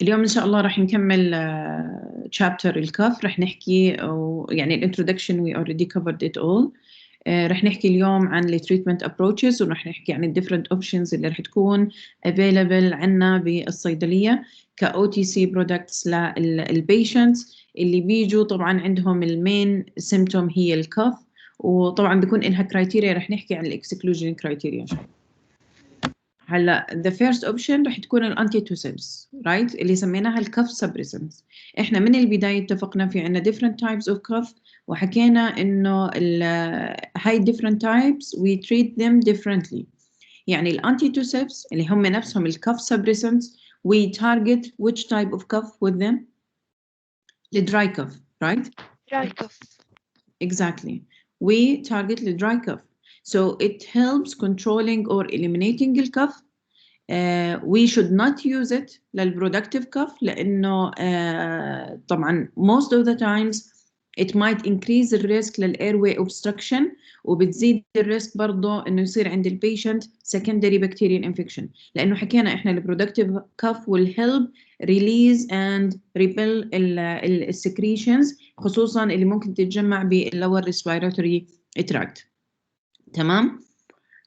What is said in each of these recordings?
اليوم إن شاء الله راح نكمل chapter الكف. راح نحكي يعني الانترودكشن we already covered it all. راح نحكي اليوم عن ال treatment approaches وراح نحكي عن ال different options اللي راح تكون available عنا بالصيدلية ك OTC products للبيشنتس اللي بيجوا طبعا عندهم المين symptom هي الكف، وطبعا بيكون إلها criteria. راح نحكي عن ال exclusion criteria. هلا the first option رح تكون الانتيتوسيبس رايت اللي سميناها الكف سبريسنس. احنا من البدايه اتفقنا في عندنا different types of cough وحكينا انه هاي different types we treat them differently. يعني الانتيتوسيبس اللي هم نفسهم الكف سبريسنس we target which type of cough with them؟ the dry cough, right? Dry cough. Exactly. We target the dry cough. So it helps controlling or eliminating the cough. We should not use it للproductive cough لأنه طبعا most of the times it might increase the risk للairway obstruction وبتزيد الريسك برضه إنه يصير عند البيشنت secondary bacterial infection، لأنه حكينا إحنا الproductive cough will help release and repel السكريشنز خصوصا اللي ممكن تتجمع بالlower respiratory tract. تمام؟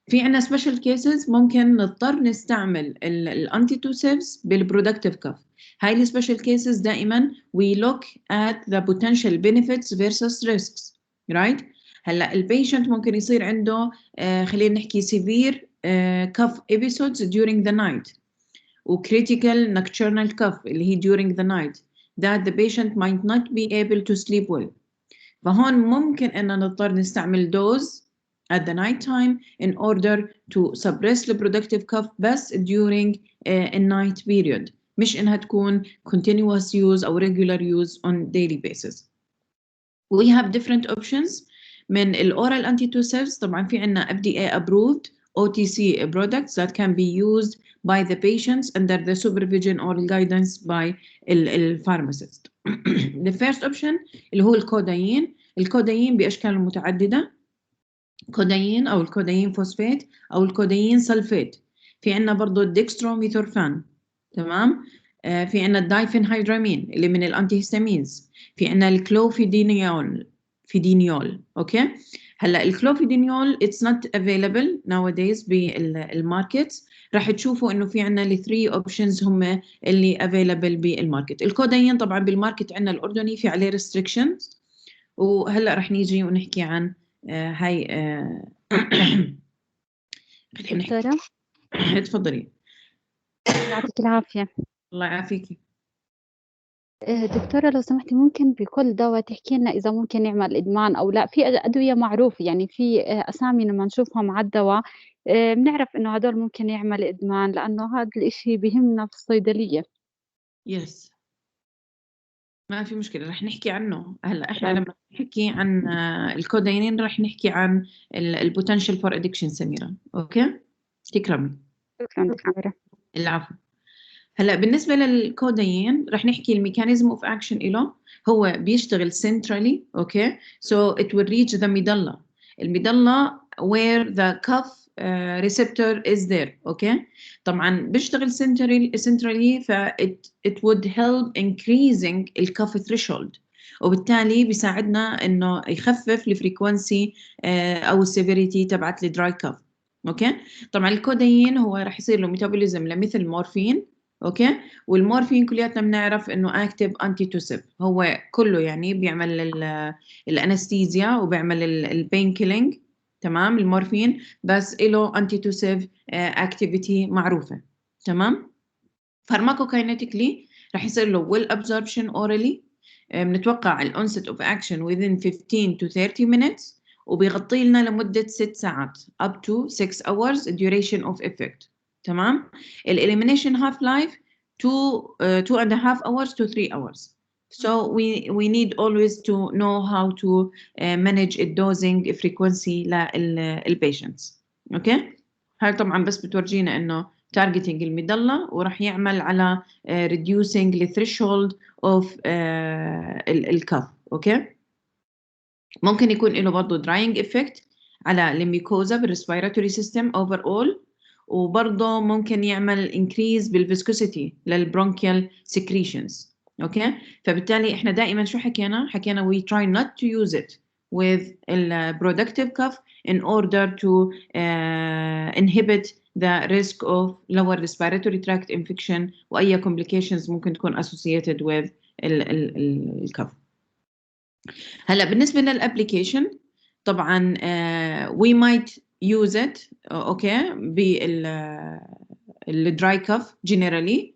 في عنا special cases ممكن نضطر نستعمل الانتيتوسيبس بالبرودكتيف كف. هاي ال special cases دائما we look at the potential benefits versus risks, right? هلا البيشنت ممكن يصير عنده خلينا نحكي severe cough episodes during the night و critical nocturnal cough اللي هي during the night that the patient might not be able to sleep well. فهون ممكن إننا نضطر نستعمل dose at the night time in order to suppress the productive cough بس during a night period، مش إنها تكون continuous use أو regular use on daily basis. We have different options من oral antitussives. طبعا في عنا FDA approved OTC products that can be used by the patients under the supervision or guidance by the pharmacist. The first option اللي هو الكودايين. الكودايين بأشكال متعددة، كودايين أو الكودايين فوسفات أو الكودايين سلفات. في عنا برضو الديكستروميثورفان، تمام؟ في عنا الدايفينهيدرامين اللي من الانتيهستامينز. في عنا الكلوفيدينيول اوكي. هلا الكلوفيدينيول it's not available nowadays بالماركت. راح تشوفوا انه في عنا ال 3 اوبشنز هم اللي available بالماركت. الكودايين طبعا بالماركت عنا الاردني في عليه restrictions، وهلا راح نيجي ونحكي عن هاي دكتورة تفضلي. يعطيك العافية. الله يعافيكي. دكتورة لو سمحتي ممكن بكل دواء تحكي لنا إذا ممكن يعمل إدمان أو لا؟ في أدوية معروفة يعني في أسامي لما نشوفها مع الدواء بنعرف إنه هدول ممكن يعمل إدمان، لأنه هذا الإشي بيهمنا في الصيدلية. يس ما في مشكلة، رح نحكي عنه. هلا احنا تمام. لما نحكي عن الكودايين رح نحكي عن البوتنشال فور ادكشن. سميرة اوكي تكرمي. شكرا دكتورة. العفو. هلا بالنسبة للكودايين رح نحكي الميكانيزم اوف اكشن له. هو بيشتغل سنترالي اوكي so it will reach the medulla. الميدلا where the cuff receptor is there اوكي. طبعا بيشتغل centrally ف it would help increasing الكف threshold وبالتالي بيساعدنا انه يخفف الفريكونسي او السيفيريتي تبعت الدراي كف اوكي. طبعا الكودايين هو راح يصير له ميتابوليزم لمثل مورفين اوكي. والمورفين كلياتنا بنعرف انه اكتيف انتيتوسيف، هو كله يعني بيعمل الانستيزيا وبيعمل البين كيلينج، تمام. المورفين بس له انتيتوسيف اكتيفيتي معروفه، تمام. فارماكوكاينيتيكلي رح يصير له well absorption orally. بنتوقع الانست اوف اكشن within 15 to 30 minutes وبيغطي لنا لمده 6 ساعات up to 6 hours duration of effect، تمام. الelimination half life 2.5 hours to 3 hours. So we need always to know how to manage the dosing frequency للpatients اوكي. هاي طبعا بس بتورجينا انه targeting الميدلا وراح يعمل على reducing the threshold of الكف اوكي. ممكن يكون له برضه drying effect على الميكوزا بالريسبيراتوري سيستم overall وبرضه ممكن يعمل increase بالviscosity للbronchial secretions. اوكي، فبالتالي احنا دائما شو حكينا we try not to use it with the productive cough in order to inhibit the risk of lower respiratory tract infection واي complications ممكن تكون associated with الكف. هلا بالنسبه للابلكيشن طبعا we might use it اوكي بالدراي كف generally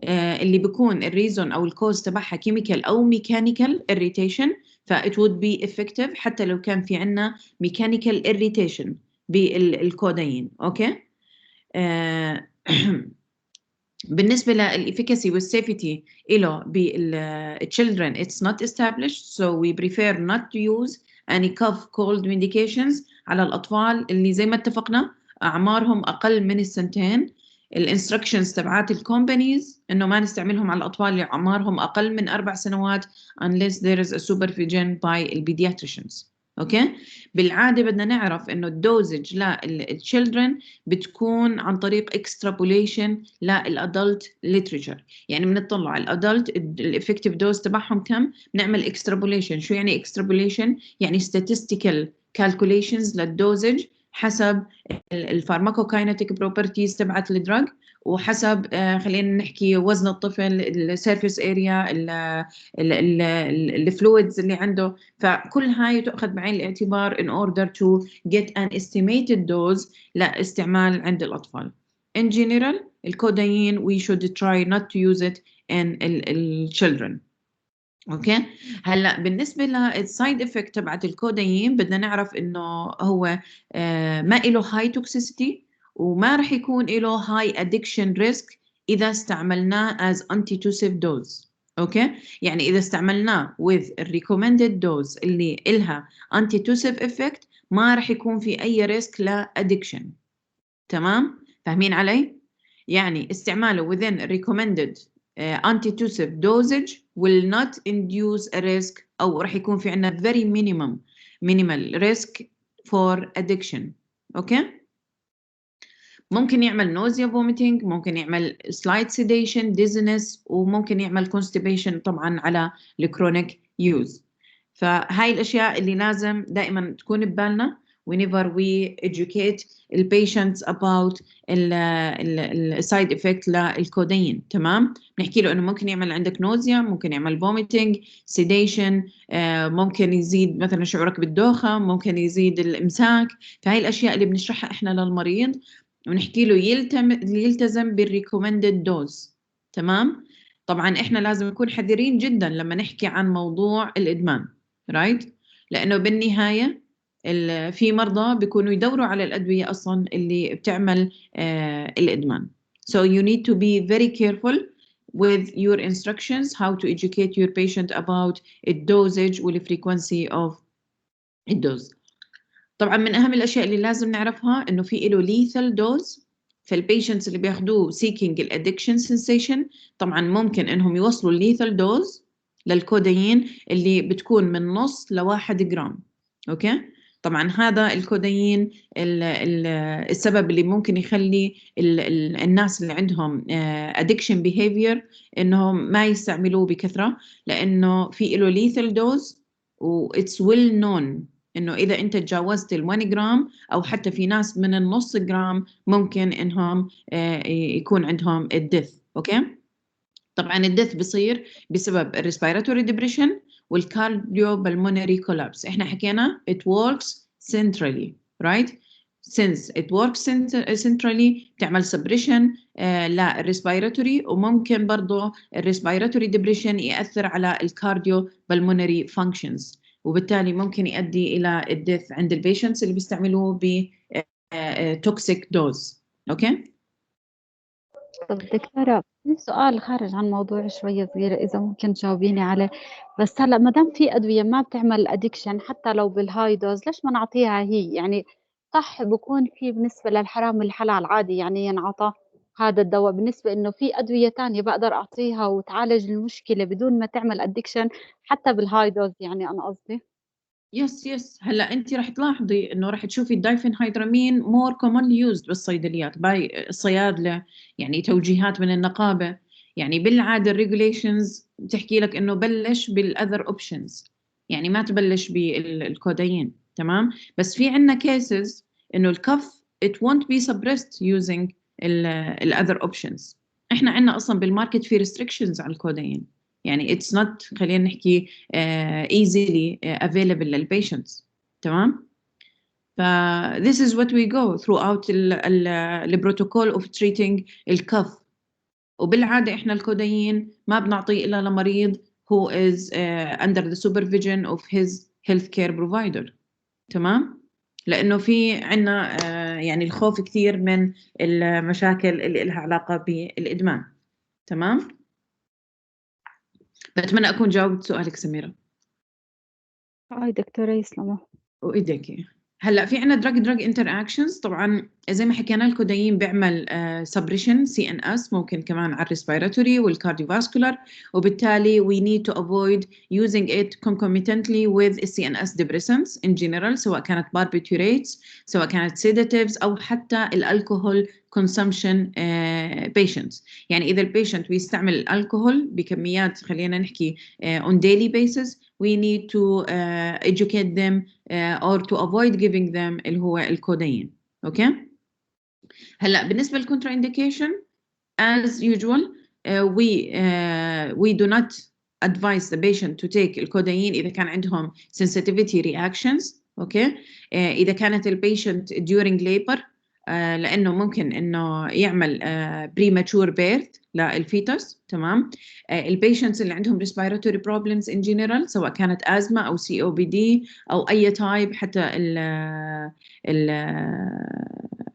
اللي بيكون الريزون او الكوز تبعها كيميكال او ميكانيكال irritation ف it would be effective حتى لو كان في عنا mechanical irritation بالكودايين. اوكي بالنسبة للإفيكاسي والسيفتي إله بالchildren it's not established so we prefer not to use any cough cold medications على الأطفال اللي زي ما اتفقنا أعمارهم أقل من السنتين. الانستركشنز تبعات الكومبانيز إنه ما نستعملهم على الأطفال اللي أعمارهم أقل من 4 سنوات unless there is a supervision by البيدياتريشنز. اوكي بالعاده بدنا نعرف انه الدوزج للchildren بتكون عن طريق extrapolation للادلت literature، يعني بنطلع على الادلت الافكتيف دوز تبعهم كم، بنعمل extrapolation. شو يعني extrapolation؟ يعني statistical calculations للدوزج حسب الفارماكوكاينيتيك بروبرتيز تبعت الدراج وحسب خلينا نحكي وزن الطفل، السيرفيس اريا، الفلويدز اللي عنده، فكل هاي تؤخذ بعين الاعتبار in order to get an estimated dose لاستعمال عند الأطفال. In general الكودايين we should try not to use it in children. اوكي هلا بالنسبه للسايد افكت تبعت الكودايين بدنا نعرف انه هو ما له هاي توكسيسيتي وما راح يكون له هاي ادكشن ريسك اذا استعملناه as antitussive dose. اوكي يعني اذا استعملناه with recommended dose اللي إلها antitussive effect ما راح يكون في اي ريسك لادكشن. تمام فاهمين علي؟ يعني استعماله within recommended antitussive dosage will not induce a risk أو راح يكون في عنا very minimal risk for addiction. أوكي ممكن يعمل nausea vomiting، ممكن يعمل slight sedation dizziness، وممكن يعمل constipation طبعا على الكرونيك use. فهاي الأشياء اللي لازم دائما تكون ببالنا whenever we educate the patients about السايد افكت للكودين. تمام نحكي له انه ممكن يعمل عندك نوزيا، ممكن يعمل vomiting sedation، ممكن يزيد مثلا شعورك بالدوخة، ممكن يزيد الامساك. فهاي الاشياء اللي بنشرحها احنا للمريض ونحكي له يلتزم بالريكومندد دوز. تمام طبعا احنا لازم نكون حذرين جدا لما نحكي عن موضوع الادمان رايت لانه بالنهايه في مرضى بيكونوا يدوروا على الادويه اصلا اللي بتعمل الادمان. So you need to be very careful with your instructions how to educate your patient about the dosage والfrequency of الدوز. طبعا من اهم الاشياء اللي لازم نعرفها انه في له lethal dose. فالبيشنتس اللي بياخدوه seeking الادكشن sensation طبعا ممكن انهم يوصلوا lethal dose للكودايين اللي بتكون من نص لواحد جرام. اوكي طبعا هذا الكودايين السبب اللي ممكن يخلي الناس اللي عندهم addiction behavior انهم ما يستعملوه بكثرة لانه في له lethal dose و it's well known انه اذا انت تجاوزت ال1 جرام او حتى في ناس من النص جرام ممكن انهم يكون عندهم الديث. اوكي طبعا الديث بصير بسبب الريسبيراتوري ديبريشن والكارديو بالمونري كولابس. احنا حكينا it works centrally right since it works centrally تعمل سبريشن للريسبيراتوري وممكن برضه الريسبيراتوري ديبريشن يأثر على الكارديو بالمونري فانكشنز وبالتالي ممكن يؤدي الى الديث عند البيشنتس اللي بيستعملوه ب توكسيك دوز. اوكي طب دكتورة في سؤال خارج عن موضوع شوية صغيرة إذا ممكن تجاوبيني عليه. بس هلا ما دام في أدوية ما بتعمل أديكشن حتى لو بالهاي دوز ليش ما نعطيها هي؟ يعني صح بكون في بالنسبة للحرام والحلال عادي يعني ينعطى هذا الدواء، بالنسبة إنه في أدوية تانية بقدر أعطيها وتعالج المشكلة بدون ما تعمل أديكشن حتى بالهاي دوز، يعني أنا قصدي يس هلا انت رح تلاحظي انه رح تشوفي الدايفينهيدرامين مور كومنلي يوزد بالصيدليات باي الصيادله، يعني توجيهات من النقابه. يعني بالعاده الريجوليشنز بتحكي لك انه بلش بالاذر اوبشنز، يعني ما تبلش بالكودايين. تمام. بس في عندنا كيسز انه الكف it won't be suppressed using الاذر اوبشنز. احنا عندنا اصلا بالماركت في restrictions على الكودايين، يعني it's not خلينا نحكي easily available للبيشنتس. تمام. ف this is what we go throughout the protocol of treating الكف. وبالعادة إحنا الكودايين ما بنعطيه إلا لمريض who is under the supervision of his healthcare provider. تمام. لأنه في عنا يعني الخوف كثير من المشاكل اللي لها علاقة بالإدمان. تمام. بتمنى أكون جاوبت سؤالك سميرة. دكتورة يسلموا. وايديكي. هلا في عندنا دراج انتر اكشنز. طبعا زي ما حكينا الكودايين بيعمل سبريشن سي ان اس، ممكن كمان على الريسبيراتوري والكارديوفاسكولار، وبالتالي we need to avoid using it concomitantly with CNS depressants in general، سواء كانت barbiturates، سواء كانت sedatives، او حتى الالكوهول consumption patients. يعني اذا البيشنت بيستعمل الكحول بكميات خلينا نحكي on daily basis we need to educate them or to avoid giving them اللي هو الكودايين. اوكي. هلا بالنسبه للكونترا انديكيشن as usual we do not advise the patient to take الكودايين اذا كان عندهم sensitivity reactions. اوكي. اذا كانت البيشنت during labor لانه ممكن انه يعمل premature birth للفيتوس. تمام. البيشنتس اللي عندهم respiratory problems in general، سواء كانت أزمة أو COPD أو أي تايب، حتى ال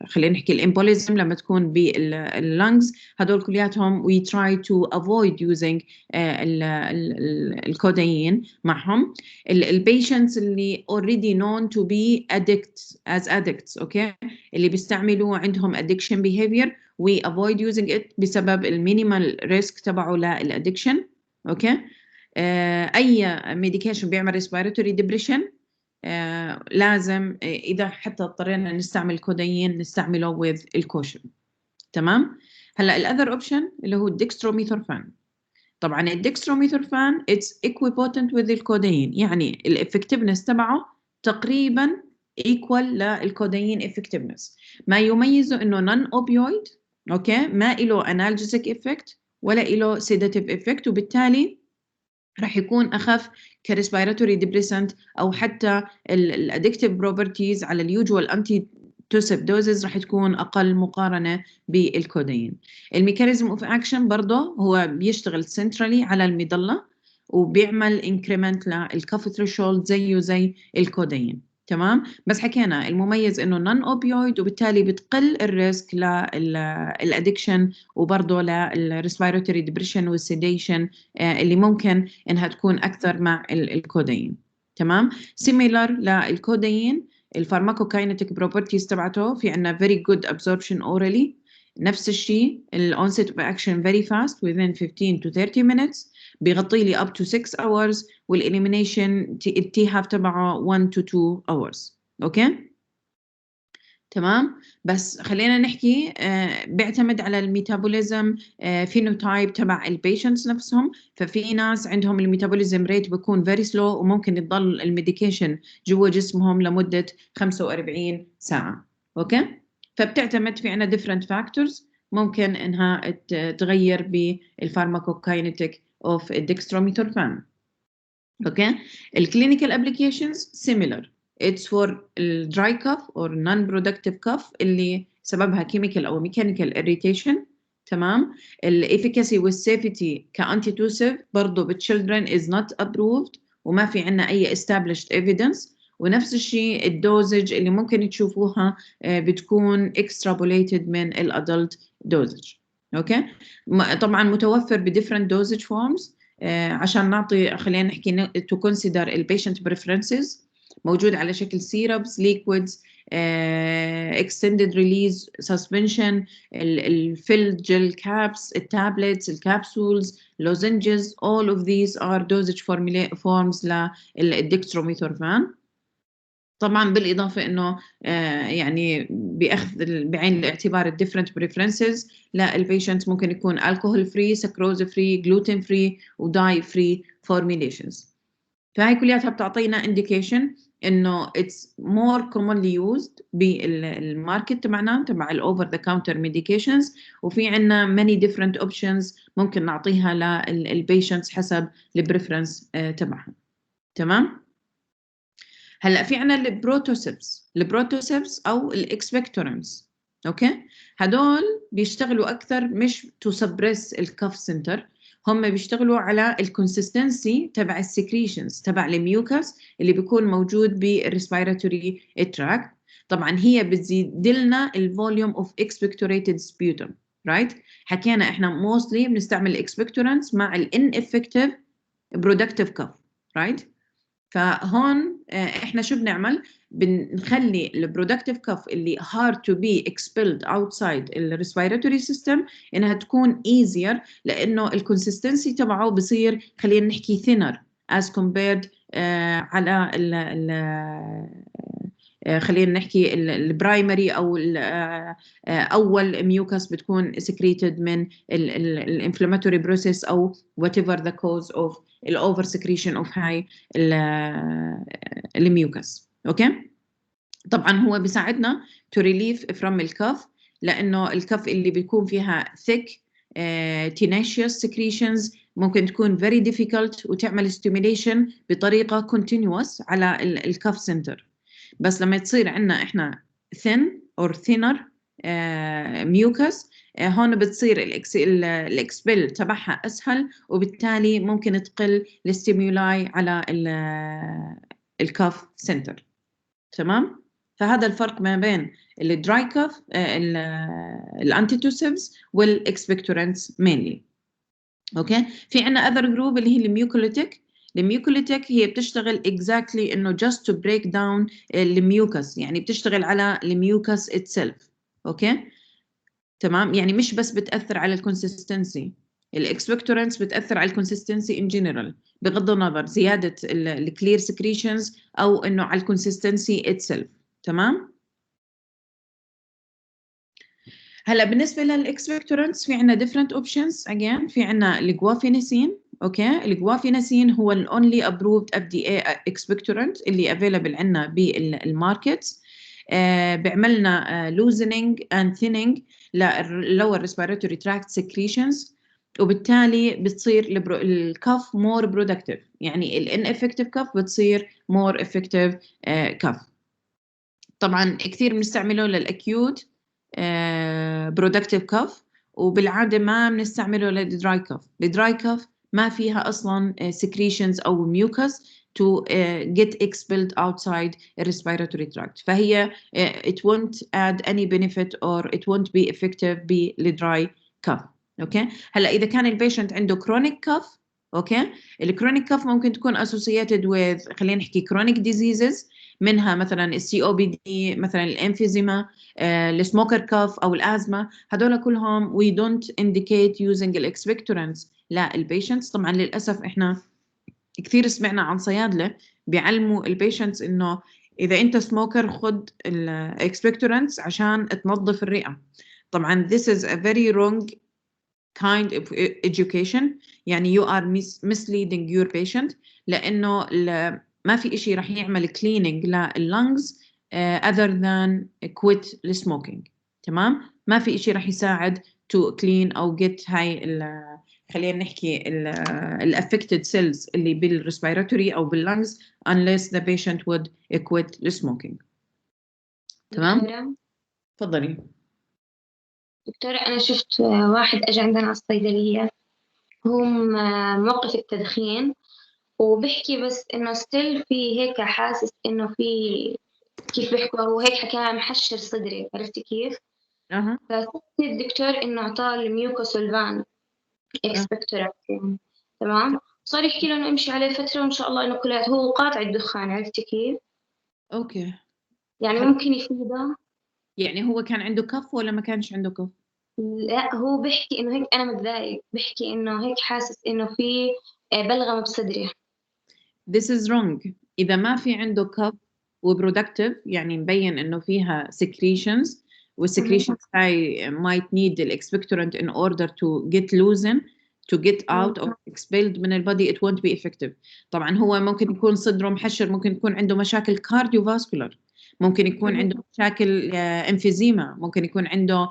خلينا نحكي الامبوليزم لما تكون باللنجز، هدول كلياتهم we try to avoid using الكودايين معهم. البيشنتس اللي already known to be addicts اوكي، اللي بيستعملوا عندهم addiction behavior we avoid using it بسبب المينيمال ريسك تبعه للادكشن. اوكي. اي ميديكيشن بيعمل respiratory depression لازم اذا حتى اضطرينا نستعمل كودايين نستعمله with الكوشن. تمام. هلا الاذر اوبشن اللي هو الديكستروميثورفان. طبعا الديكستروميثورفان it's equipotent with الكودايين، يعني الافكتفنس تبعه تقريبا equal للكودايين effectiveness. ما يميزه انه non opioid. اوكي. ما له analgesic effect ولا له sedative effect، وبالتالي راح يكون اخف كريسبيراتوري ديبريسنت، او حتى الادكتيف بروبرتيز على اليوجوال انتي توسيب دوزز راح تكون اقل مقارنه بالكودايين. الميكانيزم اوف اكشن برضه هو بيشتغل سنترالي على المظله وبيعمل انكريمنت للكف ثريشولد زيه زي الكودايين. تمام. بس حكينا المميز انه نون اوبيويد، وبالتالي بتقل الريسك للادكشن وبرضه للريسبيراتوري ديبريشن والسيديشن اللي ممكن انها تكون اكثر مع الكودايين. تمام. سيميلر للكودايين الفارماكوكاينيتيك بروبرتيز تبعته في عندنا very good absorption orally. نفس الشيء الonset of action very fast within 15 to 30 minutes، بيغطي لي up to 6 hours، والelimination التي هاف تبعه 1 to 2 hours. اوكي. تمام. بس خلينا نحكي بيعتمد على الميتابوليزم فينوتايب تبع البيشنتس نفسهم. ففي ناس عندهم الميتابوليزم ريت بيكون فيري سلو وممكن يضل الميديكيشن جوا جسمهم لمدة 45 ساعة. اوكي. فبتعتمد في عنا different factors ممكن انها تغير بالفارماكوكاينيتيك اوف الديكستروميثورفان. اوكي. الكلينيكال ابليكيشنز similar. It's for dry cough or non-productive cough اللي سببها chemical أو mechanical irritation. تمام. الefficacy والsafety كأنتيتوسيف برضو بالchildren is not approved وما في عنا أي established evidence. ونفس الشيء الدوزج اللي ممكن تشوفوها بتكون extrapolated من الادلت dosage. اوكي. طبعا متوفر بديفرنت dosage forms عشان نعطي خلينا نحكي to consider البيشنت preferences. موجود على شكل syrups, liquids, extended release suspension, الفيلد gel caps, التابلتس, الكابسولز, lozenges. all of these are dosage forms للديكستروميثورفان. طبعا بالإضافة إنه يعني بعين الاعتبار ال different preferences للبيشنت ممكن يكون alcohol free, sucrose free, gluten free و dye free formulations. فهي كلياتها بتعطينا indication إنه it's more commonly used بالماركت تبعنا تبع ال over the counter medications، وفي عنا many different options ممكن نعطيها للبيشنتس حسب البريفرنس تبعهم. تمام؟ هلا في عنا البروتوسيبس او الاكسبكتورنس. اوكي، هدول بيشتغلوا اكثر مش تو سبريس الكف سنتر، هم بيشتغلوا على الكونسستنسي تبع السكريشنز تبع الميوكس اللي بيكون موجود بالريسبيراتوري تراكت. طبعا هي بتزيد لنا الفوليوم اوف اكسبكتوريتد سبيوتم، رايت؟ حكينا احنا موستلي بنستعمل الاكسبكتورنس مع الان افكتيف برودكتيف كف، رايت؟ فهون احنا شو بنعمل؟ بنخلي البرودكتيف كف اللي hard to be expelled outside الريسبيراتوري سيستم انها تكون easier، لانه الكونسستنسي تبعه بصير خلينا نحكي thinner as compared على خلينا نحكي البرايمري او اول ميوكس بتكون secreted من الانفلاماتوري بروسيس او whatever the cause of الاوفر سكريشن اوف هاي الميوكس. اوكي، طبعا هو بيساعدنا to relieve from الكف، لانه الكف اللي بيكون فيها thick tenacious secretions ممكن تكون very difficult وتعمل stimulation بطريقه continuous على الكف سنتر. بس لما تصير عندنا احنا thin or thinner mucus هون بتصير الاكسبل تبعها اسهل، وبالتالي ممكن تقل الستيمولاي على الكاف سنتر. تمام؟ فهذا الفرق ما بين الدراي كاف الانتيتوسيفز والاكسبكتورنتس مينلي. اوكي، في عندنا اذر جروب اللي هي الميوكوليتيك. الميوكوليتيك هي بتشتغل exactly انه just to break down الميوكس، يعني بتشتغل على الميوكس itself. اوكي تمام، يعني مش بس بتاثر على الكونسستنسي، الاكسبكتورنتس بتاثر على الكونسستنسي ان جنرال بغض النظر زياده الكلير سكريشنز او انه على الكونسستنسي itself. تمام. هلا بالنسبه للاكسبكتورنتس في عندنا different options again. في عندنا الجوافينيسين. اوكي، الجوافينيسين هو ال only approved FDA expectorant اللي available عندنا بالماركت. بيعمل لنا loosening and thinning lower respiratory tract secretions، وبالتالي بتصير الكف more productive، يعني ال ineffective كف بتصير more effective كف. طبعا كثير بنستعمله للأكيوت برودكتيف كف، وبالعاده ما بنستعمله للدراي كف. الدراي كف ما فيها اصلا secretions او mucus to get expelled outside the respiratory tract، فهي it won't add any benefit or it won't be effective بالدراي كف. اوكي، هلا اذا كان البيشنت عنده chronic كف، اوكي، الكرونيك كف ممكن تكون associated with خلينا نحكي chronic diseases، منها مثلا السي او بي دي، مثلا الانفيزيما، السموكر كاف او الازمه. هدول كلهم we don't indicate using الاكسبكتورنتس للبيشنتس. طبعا للاسف احنا كثير سمعنا عن صيادله بيعلموا البيشنتس انه اذا انت سموكر خد الاكسبكتورنتس عشان تنظف الرئه. طبعا this is a very wrong kind of education، يعني you are misleading your patient، لانه ما في إشي رح يعمل cleaning لللنجز other than quit smoking. تمام، ما في إشي رح يساعد to clean أو get هاي خلينا نحكي ال affected cells اللي بالريسبيراتوري أو باللنجز unless the patient would quit smoking. تمام، تفضلي. دكتورة أنا شفت واحد أجى عندنا على الصيدلية، هو موقف التدخين وبحكي بس إنه ستيل في هيك حاسس إنه في كيف بيحكوا هو هيك حكى محشر صدري، عرفتي كيف؟ فسألت الدكتور إنه أعطاه الميوكوسولفان إكسبكتورنت يعني. تمام، صار يحكي له إنه امشي عليه فترة وإن شاء الله إنه كلها هو قاطع الدخان، عرفتي كيف؟ أوكي، يعني ممكن يفيده. يعني هو كان عنده كف ولا ما كانش عنده كف؟ لا هو بيحكي إنه هيك أنا متضايق، بيحكي إنه هيك حاسس إنه في بلغم بصدري. This is wrong. إذا ما في عنده كف وبرودكتيف، يعني مبين انه فيها secretions، والsecretions هاي might need the expectorant in order to get loosened to get out or expelled من البودي. it won't be effective. طبعا هو ممكن يكون صدره محشر، ممكن يكون عنده مشاكل cardiovascular، ممكن يكون عنده مشاكل emphysema، ممكن يكون عنده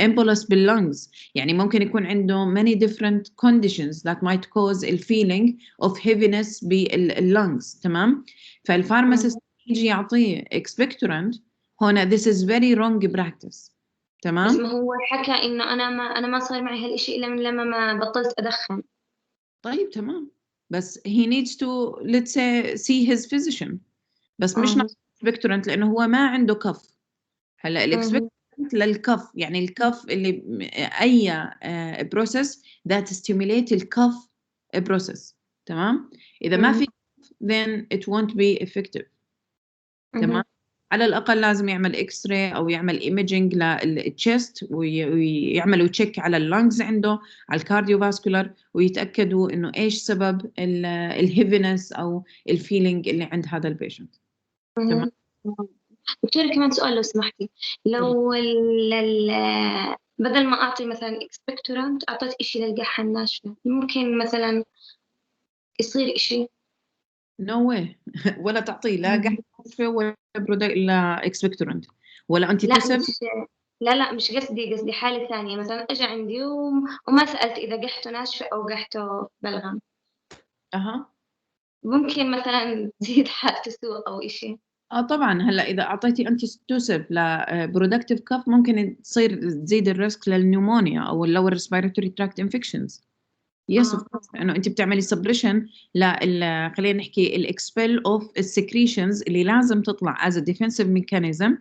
embolus باللنجز، يعني ممكن يكون عنده many different conditions that might cause a feeling of heaviness باللنجز. تمام. فالفارماسيست يجي يعطيه expectorant هنا this is very wrong practice. بس تمام. ما هو حكى إنه أنا ما صار معي هالإشي إلا من لما ما بطلت أدخن. طيب تمام، بس he needs to let's say see his physician، بس مش نعطيه expectorant لأنه هو ما عنده كف. هلا الاكسبكتنت للكف، يعني الكف اللي اي بروسيس that stimulate الكف بروسيس. تمام. اذا ما في then it won't be effective. تمام. على الاقل لازم يعمل اكس راي او يعمل ايميجينج للتشست ويعملوا تشيك على اللنجز عنده، على الكارديوفاسكولار، ويتاكدوا انه ايش سبب الهيفينس او الفيلينج اللي عند هذا البيشنت. تمام. دكتورة كمان سؤال لو سمحتي، لو بدل ما أعطي مثلا إكسبكتورانت أعطيت إشي للقحة الناشفة، ممكن مثلا يصير إشي؟ No way. ولا تعطيه لا قحة ناشفة ولا لا إكسبكتورنت ولا أنتي تسب. لا مش قصدي حالة ثانية، مثلا أجا عندي وما سألت إذا قحته ناشفة أو قحته بلغم. ممكن مثلا تزيد حالة السوء أو إشي؟ طبعا. هلا اذا اعطيتي انتي توسب لبرودكتيف كف ممكن تصير تزيد الريسك للنيومونيا او اللور ريسبيراتوري تراكت انفكشنز. يس اوف كورس، لانه انت بتعملي سبريشن خلينا نحكي الاكسبل اوف السكريشنز اللي لازم تطلع از ديفنسيف ميكانيزم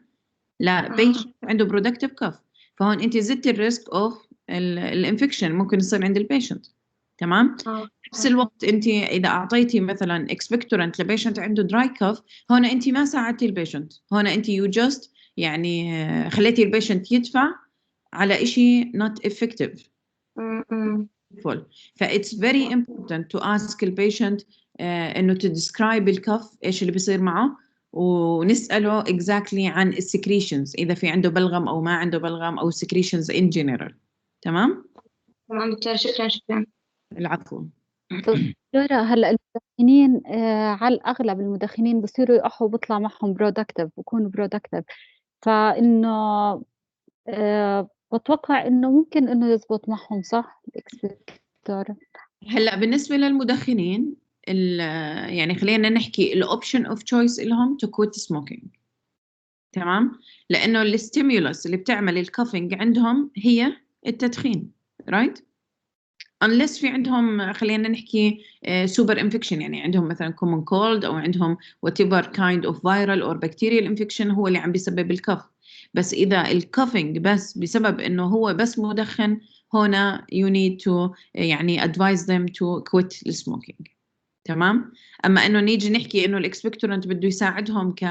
لبيشنت عنده برودكتيف كف. فهون انت زدتي الريسك اوف الانفكشن ممكن يصير عند البيشنت. تمام. نفس الوقت انت اذا اعطيتي مثلا اكسبكتورنت لبيشنت عنده دراي كف، هون انت ما ساعدتي البيشنت، هون انت يو جاست يعني خليتي البيشنت يدفع على شيء not effective. فإتس very important to ask البيشنت انه to describe الكف ايش اللي بيصير معه، ونسأله exactly عن السكريشنز إذا في عنده بلغم أو ما عنده بلغم أو secretions in general. تمام دكتور، شكرا. العفو. دكتورة، هلا المدخنين على الأغلب المدخنين بصيروا يقحوا وبطلع معهم برودكتيف ويكونوا برودكتيف، فإنه بتوقع إنه ممكن إنه يزبط معهم، صح دكتورة؟ هلا بالنسبة للمدخنين يعني خلينا نحكي الاوبشن اوف تشويس لهم to quit smoking. تمام. لانه الستيمولس اللي بتعمل الكافينج عندهم هي التدخين، رايت؟ unless في عندهم خلينا نحكي سوبر انفكشن، يعني عندهم مثلا common cold او عندهم whatever kind of viral or bacterial infection هو اللي عم بيسبب الكف. بس اذا الكافينج بس بسبب انه هو بس مدخن، هنا you need to يعني advise them to quit the smoking. تمام. اما انه نيجي نحكي انه الاكسبكتورنت بده يساعدهم ك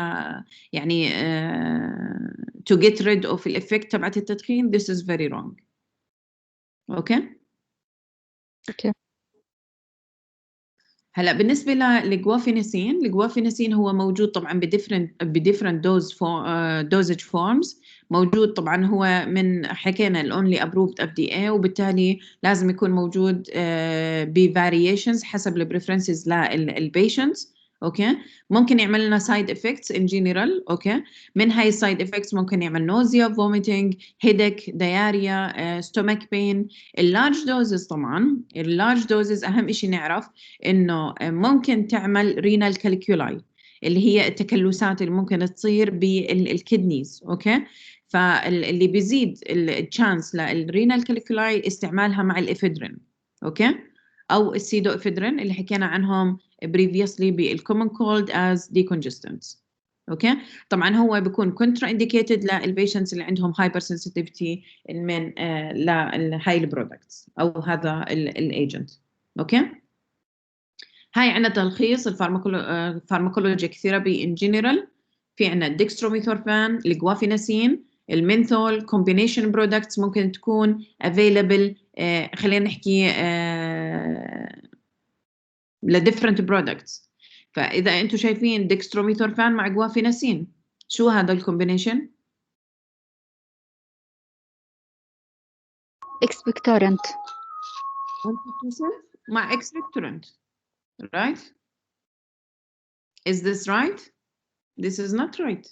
يعني to get rid of الافكت تبعت التدخين، this is very wrong. اوكي. هلا بالنسبه للجوافينيسين، الجوافينيسين هو موجود طبعا بديفرنت دوزج فورمز. موجود طبعا هو من حكينا الاونلي ابروفد FDA، وبالتالي لازم يكون موجود بفاريشنز حسب البريفرنسز للبيشنتس. اوكي. ممكن يعمل لنا سايد افكتس ان جنرال. اوكي. من هاي السايد افكتس ممكن يعمل نوزيا، فوميتنج، هيدك، دياريا، ستومك بين. اللارج دوزز طبعا اللارج دوزز اهم شيء نعرف انه ممكن تعمل رينال كالكولاي اللي هي التكلسات اللي ممكن تصير بالكدنيز. اوكي. فاللي بيزيد التشانس للرينال كالكولاي استعمالها مع الافيدرين. اوكي. او السيدو افيدرين اللي حكينا عنهم previously بالcommon cold as decongestants. اوكي. طبعا هو بيكون كونترا انديكيتد للبيشنتس اللي عندهم هايبر سنسيتيفيتي من لهاي البرودكتس او هذا الايجنت. اوكي. هاي عندنا تلخيص الفارماكولوجيك ثيرابي ان جنرال. في عندنا الديكستروميثورفان، الجوافيناسين، المينثول، كومبينيشن برودكتس ممكن تكون افيلبل خلينا نحكي لديفرنت برودكتس. فاذا انتم شايفين ديكستروميثورفان مع جوافيناسين، شو هذا الكومبينيشن؟ اكسبكتورنت. antitussive مع expectorant, right? Is this right? This is not right.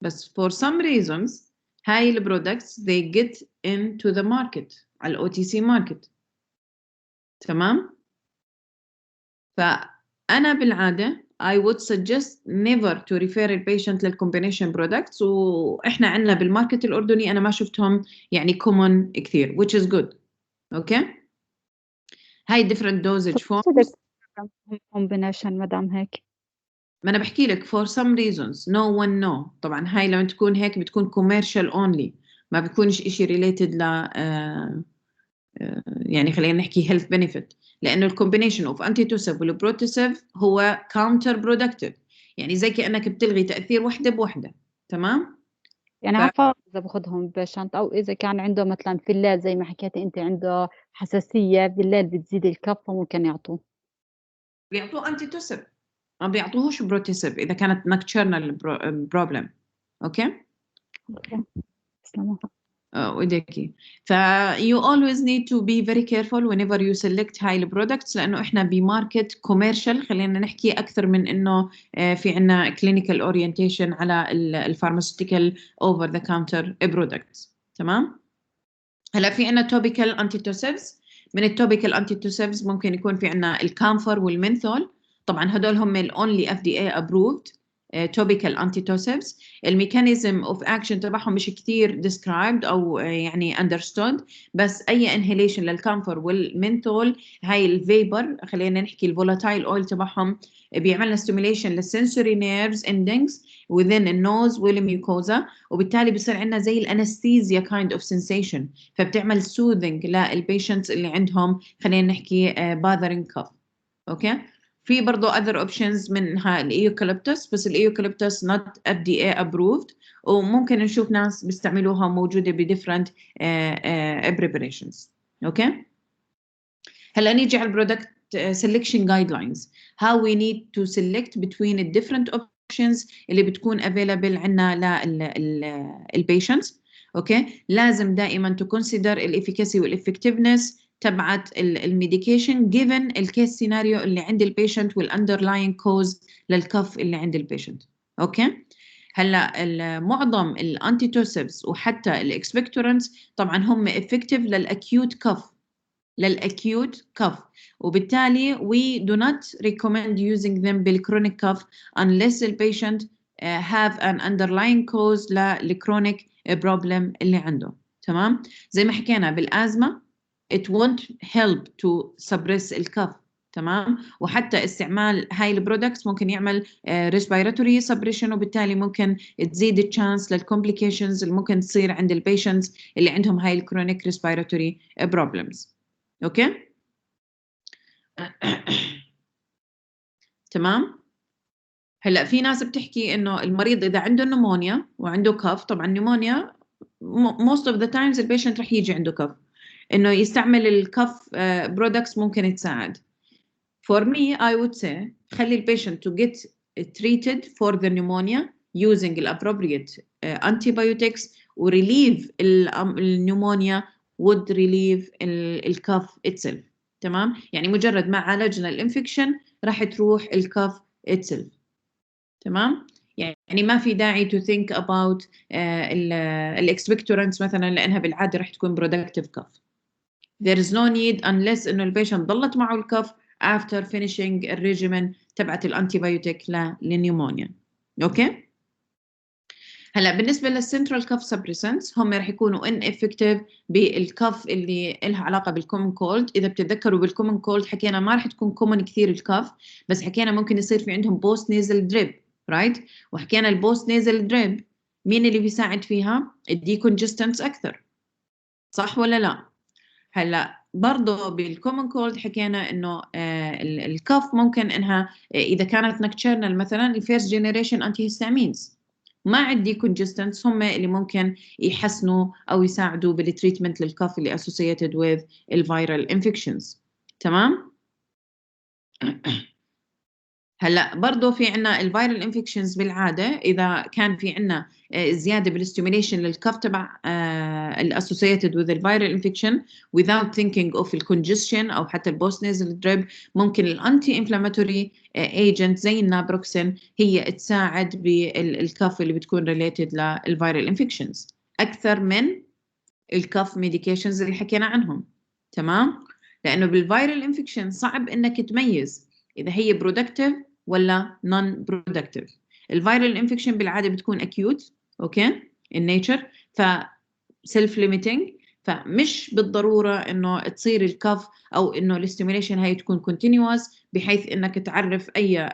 But for some reasons هاي البرودكتس they get into the market على OTC market. تمام؟ فأنا بالعادة I would suggest never to refer a patient للcombination products، وإحنا عندنا بالماركت الأردني أنا ما شفتهم يعني common كثير which is good. okay؟ هاي different dosage forms. combination مدام هيك. ما أنا بحكي لك for some reasons no one know. طبعا هاي لما تكون هيك بتكون commercial only، ما بيكونش إشي related ل يعني خلينا نحكي health benefit، لأنه الكومبينيشن اوف antitussive والبروتيسيف هو counter productive، يعني زي كأنك بتلغي تأثير وحدة بوحدة. تمام؟ يعني عفوا إذا باخدهم بشنط أو إذا كان عنده مثلا في الليل زي ما حكيتي أنت عنده حساسية بالليل بتزيد الكف فممكن يعطوه. بيعطوه antitussive، ما بيعطوهوش بروتيسيف إذا كانت nocturnal problem. أوكي؟ تسلموا. وإيديكي. you always need to be very careful whenever you select high products، لأنه إحنا بماركت commercial، خلينا نحكي أكثر من إنه في عنا clinical orientation على الفارماسيوتيكال over the counter products. تمام؟ هلا في عنا topical antitussives. من التوبيكال antitussives ممكن يكون في عنا الكامفور والمنثول، طبعا هدول هم ال only FDA approved topical antitussives. الميكانيزم اوف اكشن تبعهم مش كثير described او يعني understood، بس اي inhalation للكامفور والمنثول هاي الفيبر، خلينا نحكي الفولاتايل اويل تبعهم، بيعملنا stimulation للسنسوري نيرفز endings within النوز والميوكوزا، وبالتالي بصير عندنا زي الانستيزيا kind of sensation، فبتعمل soothing للبيشنتس اللي عندهم خلينا نحكي bothering cough. اوكي؟ في برضه other options منها الإيوكاليبتوس، بس الإيوكاليبتوس not FDA approved، وممكن نشوف ناس بيستعملوها موجودة بديفرنت preparations. اوكي؟ هلا نيجي على البرودكت selection guidelines. How we need to select between the different options اللي بتكون available عنا للبيشنتس. اوكي؟ لازم دائما to consider الافيكاسي والeffectiveness تبعت الميديكيشن given الكيس سيناريو اللي عند البيشنت والاندرلاين كوز للكف اللي عند البيشنت. اوكي؟ هلا معظم الانتيتوسيفز وحتى الاكسبكتورنتس طبعا هم effective للاكيوت كف، للأكيوت cough، وبالتالي we do not recommend using them بالchronic cough unless the patient have an underlying cause للchronic problem اللي عنده. تمام؟ زي ما حكينا بالأزمة it won't help to suppress الكف. تمام؟ وحتى استعمال هاي البرودكتس ممكن يعمل respiratory suppression، وبالتالي ممكن تزيد الchance للcomplications اللي ممكن تصير عند البيشنتس اللي عندهم هاي الchronic respiratory problems. اوكي؟ تمام؟ هلا في ناس بتحكي انه المريض اذا عنده نمونيا وعنده كف، طبعا نمونيا most of the times البيشنت رح يجي عنده كف، انه يستعمل الكف برودكتس ممكن تساعد. For me I would say خلي البيشنت to get treated for the pneumonia using the appropriate antibiotics و relieve النمونيا would relieve الكف itself. تمام؟ يعني مجرد ما عالجنا الانفكشن راح تروح الكف itself. تمام؟ يعني ما في داعي to think about الاكسبكتورنتس مثلا لانها بالعاده راح تكون productive cough. There is no need unless انه البيشنت ضلت معه الكف after finishing الريجيمن تبعت الانتيبيوتيك للنيومونيا. اوكي؟ هلا بالنسبه للسنترال كف سبريسنتس هم رح يكونوا ineffective بالكف اللي لها علاقه بالكومن كولد. اذا بتتذكروا بالكومن كولد حكينا ما رح تكون كومن كثير الكف، بس حكينا ممكن يصير في عندهم بوست نيزل دريب، رايت؟ وحكينا البوست نيزل دريب مين اللي بيساعد فيها؟ الديكونجستنس اكثر، صح ولا لا؟ هلا برضه بالكومن كولد حكينا انه الكف ممكن انها اذا كانت نكتشرنال مثلا الفيرست جينيريشن انتي هيستامينز مع الديكونجستنس هم اللي ممكن يحسنوا او يساعدوا بالتريتمنت للكف اللي associated with الفيرال انفكشنز. تمام؟ هلا برضه في عنا الفيرال انفكشنز بالعاده اذا كان في عنا زياده بالستيميليشن للكف تبع الاسوسييتد وذ الفيرال انفكشن without thinking of الكونجستشن او حتى البوست نيزل دريب، ممكن الانتي انفلاماتوري ايجنت زي النابروكسين هي تساعد بالكف اللي بتكون ريليتد للفيرال انفكشنز اكثر من الكف ميديكيشنز اللي حكينا عنهم. تمام؟ لانه بالفيرال انفكشن صعب انك تميز اذا هي برودكتيف ولا نون برودكتيف. الفيرال انفكشن بالعاده بتكون اكيوت اوكي النيتشر، ف سيلف ليميتنج، فمش بالضروره انه تصير الكف او انه الاستيميليشن هي تكون كونتينيوس بحيث انك تعرف اي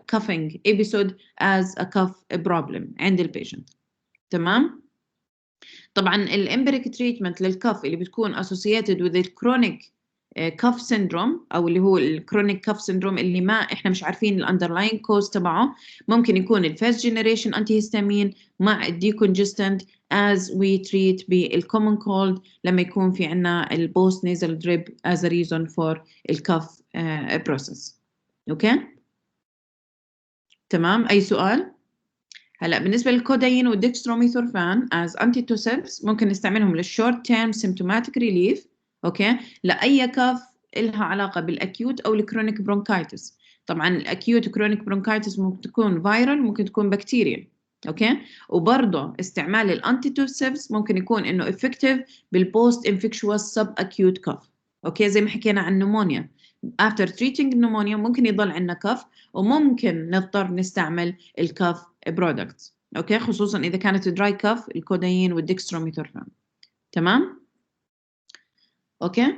كافينج ابيسود از ا كف بروبلم عند البيشنت. تمام؟ طبعا الامبريك تريتمنت للكف اللي بتكون associated with الكرونيك كف سيندروم او اللي هو الكرونيك كف سيندروم اللي ما احنا مش عارفين الاندرلاين كوز تبعه، ممكن يكون الفيرست جنريشن انتي هيستامين مع الديكونجستنت as we treat بالكومن كولد لما يكون في عنا البوست نيزل دريب as a reason for الكف process. اوكي تمام؟ اي سؤال؟ هلا بالنسبه للكودايين والديكستروميثورفان as antitussives ممكن نستعملهم للشورت تيرم سيمتوماتيك ريليف اوكي لاي كف لها علاقه بالاكيوت او الكرونيك برونكايتس. طبعا الاكيوت كرونيك برونكايتس ممكن تكون فيرال ممكن تكون بكتيريا اوكي. وبرضه استعمال الانتيتوسيفز ممكن يكون انه افكتيف بالبوست انفكشوس سب اكيوت كف اوكي زي ما حكينا عن النمونيا. after treating pneumonia ممكن يضل عندنا كف وممكن نضطر نستعمل الكف برودكتس اوكي خصوصا اذا كانت دراي كف الكودايين والديكستروميثورفان. تمام اوكي.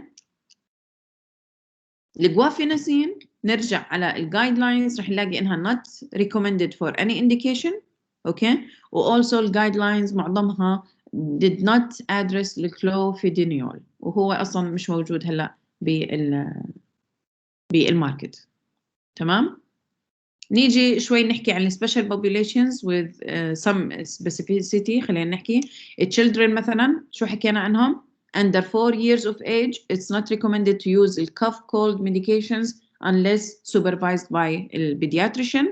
الجوافيناسين نرجع على الجايد لاينز رح نلاقي انها not recommended for any indication اوكي. والسو الجايد لاينز معظمها did not address الكلوفيدينيول وهو اصلا مش موجود هلا بالماركت. تمام. نيجي شوي نحكي عن special populations with some specificity. خلينا نحكي children مثلا شو حكينا عنهم under 4 years of age it's not recommended to use the cough cold medications unless supervised by the pediatrician.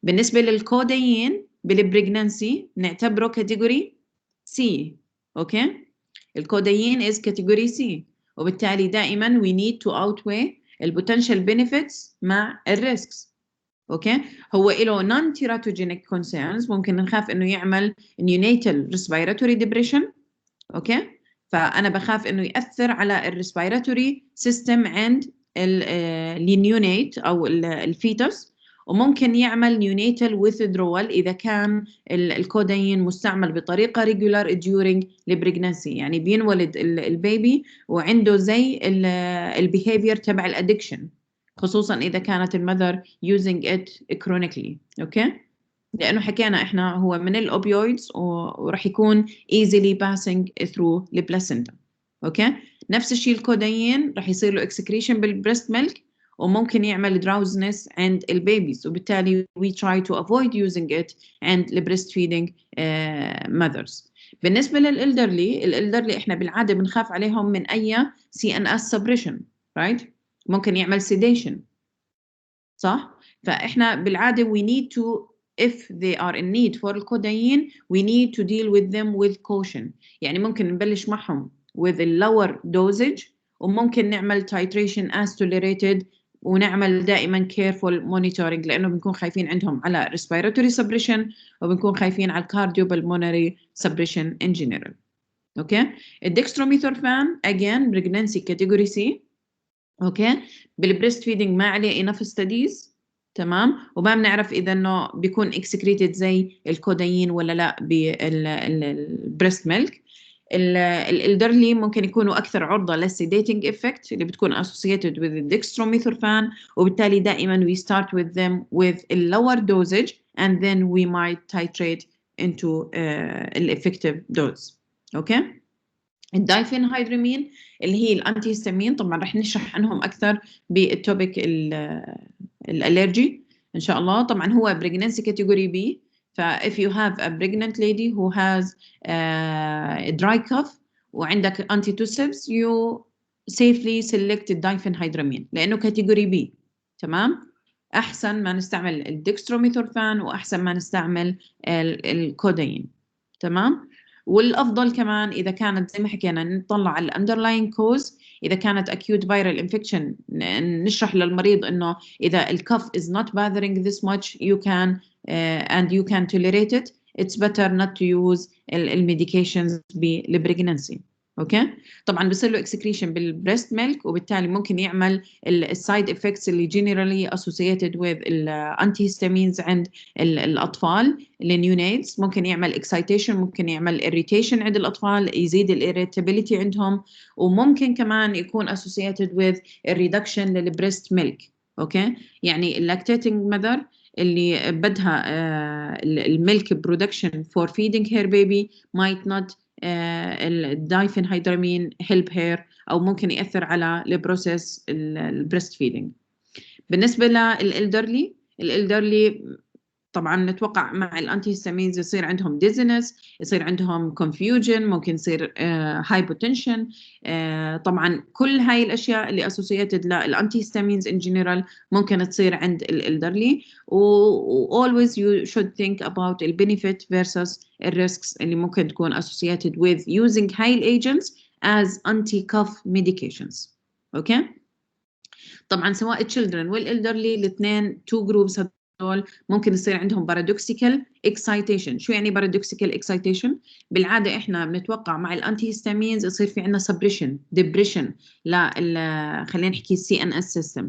بالنسبة للكودايين بالبريجنانسي نعتبره category C اوكي. الكودايين is category C وبالتالي دائما we need to outweigh البوتنشال benefits مع الريسكس اوكي. هو له non teratogenic concerns ممكن نخاف انه يعمل neonatal respiratory depression اوكي. فانا بخاف انه ياثر على الريسبيراتوري سيستم عند النيونيت او الفيتوس وممكن يعمل neonatal withdrawal اذا كان الكودايين مستعمل بطريقه regular during pregnancy يعني بينولد البيبي وعنده زي البيهيفير تبع الادكشن خصوصا اذا كانت المذر using it chronically اوكي. لانه حكينا احنا هو من الاوبيويدز وراح يكون easily passing through البلاسينتا اوكي. نفس الشيء الكودايين راح يصير له excretion بالبريست ميلك وممكن يعمل drowsiness عند البيبيز وبالتالي we try to avoid using it عند البريست feeding mothers. بالنسبه الالدرلي احنا بالعاده بنخاف عليهم من اي CNS suppression right. ممكن يعمل sedation صح. فاحنا بالعاده we need to if they are in need for الكودايين we need to deal with them with caution. يعني ممكن نبلش معهم with a lower dosage وممكن نعمل titration as tolerated ونعمل دائما careful monitoring لانه بنكون خايفين عندهم على respiratory suppression وبنكون خايفين على cardiopulmonary suppression in general اوكي. الدextromethorphan again pregnancy category C اوكي. بالبريست فيدنج ما عليه enough studies تمام وما بنعرف اذا انه بيكون اكسكريتد زي الكودايين ولا لا بالبريست ميلك. الالدرلي ممكن يكونوا اكثر عرضه للسيديتنج افكت اللي بتكون associated with the dextromethorphan وبالتالي دائما we start with them with a lower dosage and then we might titrate into effective dose اوكي. الدايفينهايدرامين اللي هي الانتي هيستامين طبعا رح نشرح عنهم اكثر بالتوبيك الالرجي ان شاء الله. طبعا هو pregnancy category B ف if you have a pregnant lady who has a dry cough وعندك antitussives you safely select الدايفينهايدرامين لانه category B تمام. أحسن ما نستعمل الدكستروميثورفان وأحسن ما نستعمل الكودايين. تمام. والأفضل كمان إذا كانت زي ما حكينا نطلع على الأندرلاين كوز. إذا كانت acute viral infection نشرح للمريض إنه إذا الكف is not bothering this much you can and you can tolerate it, it's better not to use الميديكيشنز بالبريجنانسي. اوكي. طبعا بيصير له اكسكريشن بالبريست ميلك وبالتالي ممكن يعمل السايد افكتس اللي generally associated with الانتيهستامينز عند الاطفال النيونيتس. ممكن يعمل excitation، ممكن يعمل irritation عند الاطفال، يزيد الirritability عندهم، وممكن كمان يكون associated with reduction للبريست ميلك. اوكي. يعني اللاكتيتنج ماذر اللي بدها الميلك برودكشن فور feeding her baby might not الدايفينهيدرامين help her أو ممكن يأثر على البروسيس البريست فيدنج. بالنسبة للإلدرلي طبعا نتوقع مع الانتيهستامينز يصير عندهم ديزنس، يصير عندهم confusion، ممكن يصير hypotension. طبعا كل هاي الاشياء اللي associated للانتيهستامينز in general ممكن تصير عند الالدرلي. always you should think about the benefit versus the risks اللي ممكن تكون associated with using high agents as anti-cough medications. اوكي. طبعا سواء children والالدرلي الاثنين two groups ممكن يصير عندهم paradoxical excitation. شو يعني paradoxical excitation؟ بالعادة إحنا بنتوقع مع الانتيهستامينز يصير في عنا suppression depression خلينا نحكي CNS system،